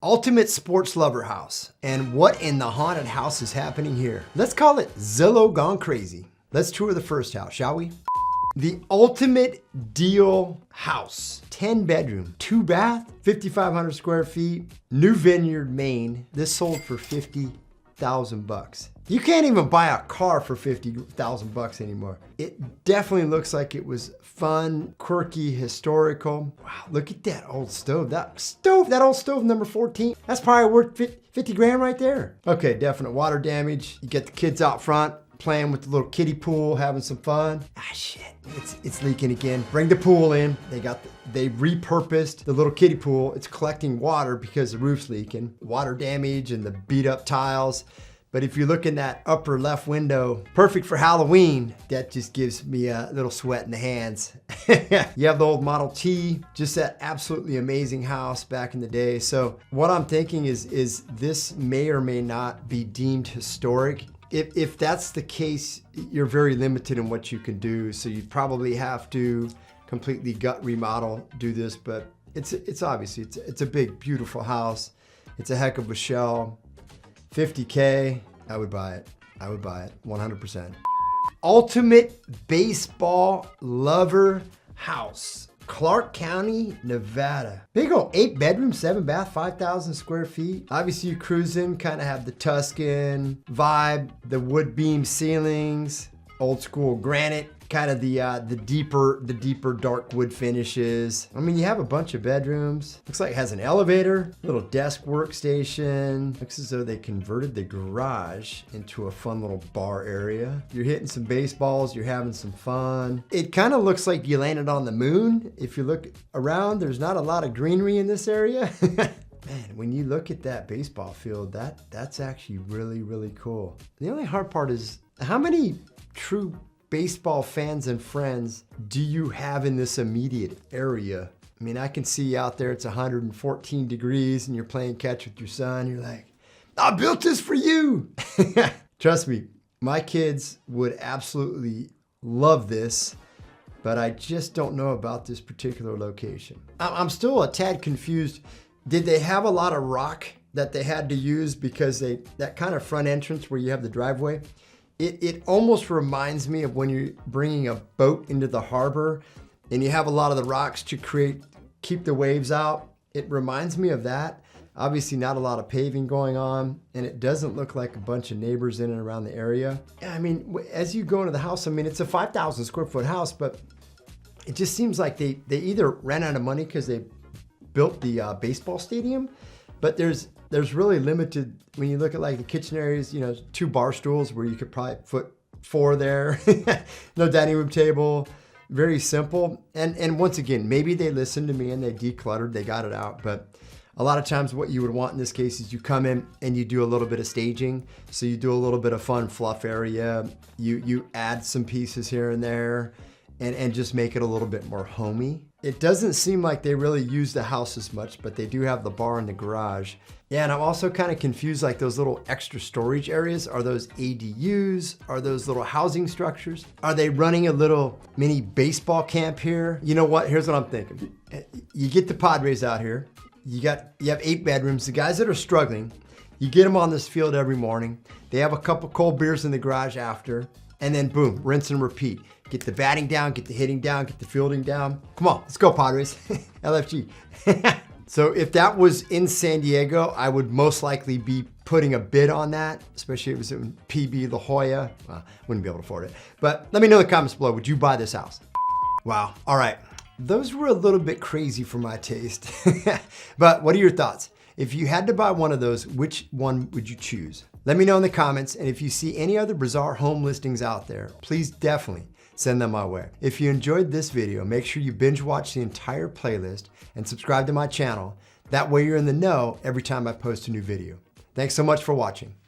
Ultimate sports lover house. And what in the haunted house is happening here? Let's call it Zillow Gone Crazy. Let's tour the first house, shall we? The ultimate deal house. 10 bedroom, 2 bath, 5,500 square feet, New Vineyard, Maine. This sold for $50,000. You can't even buy a car for $50,000 anymore. It definitely looks like it was fun, quirky, historical. Wow, look at that old stove. That old stove number 14. That's probably worth 50 grand right there. Okay, definite water damage. You get the kids out front playing with the little kiddie pool, having some fun. Ah, shit, it's leaking again. Bring the pool in. They repurposed the little kiddie pool. It's collecting water because the roof's leaking. Water damage and the beat up tiles. But if you look in that upper left window, perfect for Halloween, that just gives me a little sweat in the hands. You have the old Model T, just that absolutely amazing house back in the day. So what I'm thinking is this may or may not be deemed historic. If that's the case, you're very limited in what you can do. So you'd probably have to completely gut remodel, do this, but it's obviously, it's a big, beautiful house. It's a heck of a shell. 50K, I would buy it. I would buy it, 100%. Ultimate baseball lover house. Clark County, Nevada. Big old 8 bedroom, 7 bath, 5,000 square feet. Obviously you cruise in, kind of have the Tuscan vibe, the wood beam ceilings, old school granite, kind of the deeper dark wood finishes. I mean, you have a bunch of bedrooms. Looks like it has an elevator, little desk workstation. Looks as though they converted the garage into a fun little bar area. You're hitting some baseballs, you're having some fun. It kind of looks like you landed on the moon. If you look around, there's not a lot of greenery in this area. Man, when you look at that baseball field, that's actually really, really cool. The only hard part is how many true baseball fans and friends do you have in this immediate area? I mean, I can see you out there, it's 114 degrees and you're playing catch with your son. You're like, I built this for you. Trust me, my kids would absolutely love this, but I just don't know about this particular location. I'm still a tad confused. Did they have a lot of rock that they had to use because that kind of front entrance where you have the driveway? It almost reminds me of when you're bringing a boat into the harbor and you have a lot of the rocks to keep the waves out. It reminds me of that. Obviously not a lot of paving going on, and it doesn't look like a bunch of neighbors in and around the area. I mean, as you go into the house, I mean, it's a 5,000 square foot house, but it just seems like they either ran out of money because they built the baseball stadium, but there's really limited, when you look at like the kitchen areas, 2 bar stools where you could probably put 4 there. No dining room table, very simple. And once again, maybe they listened to me and they decluttered, they got it out. But a lot of times what you would want in this case is you come in and you do a little bit of staging. So you do a little bit of fun fluff area. You add some pieces here and there and just make it a little bit more homey. It doesn't seem like they really use the house as much, but they do have the bar in the garage. Yeah, and I'm also kind of confused, like those little extra storage areas. Are those ADUs? Are those little housing structures? Are they running a little mini baseball camp here? You know what? Here's what I'm thinking. You get the Padres out here. You have 8 bedrooms. The guys that are struggling, you get them on this field every morning. They have a couple cold beers in the garage after, and then boom, rinse and repeat. Get the batting down, get the hitting down, get the fielding down. Come on, let's go Padres, LFG. So if that was in San Diego, I would most likely be putting a bid on that, especially if it was in PB La Jolla. Well, wouldn't be able to afford it. But let me know in the comments below, would you buy this house? Wow, all right. Those were a little bit crazy for my taste. But what are your thoughts? If you had to buy one of those, which one would you choose? Let me know in the comments. And if you see any other bizarre home listings out there, please definitely send them my way. If you enjoyed this video, make sure you binge watch the entire playlist and subscribe to my channel. That way you're in the know every time I post a new video. Thanks so much for watching.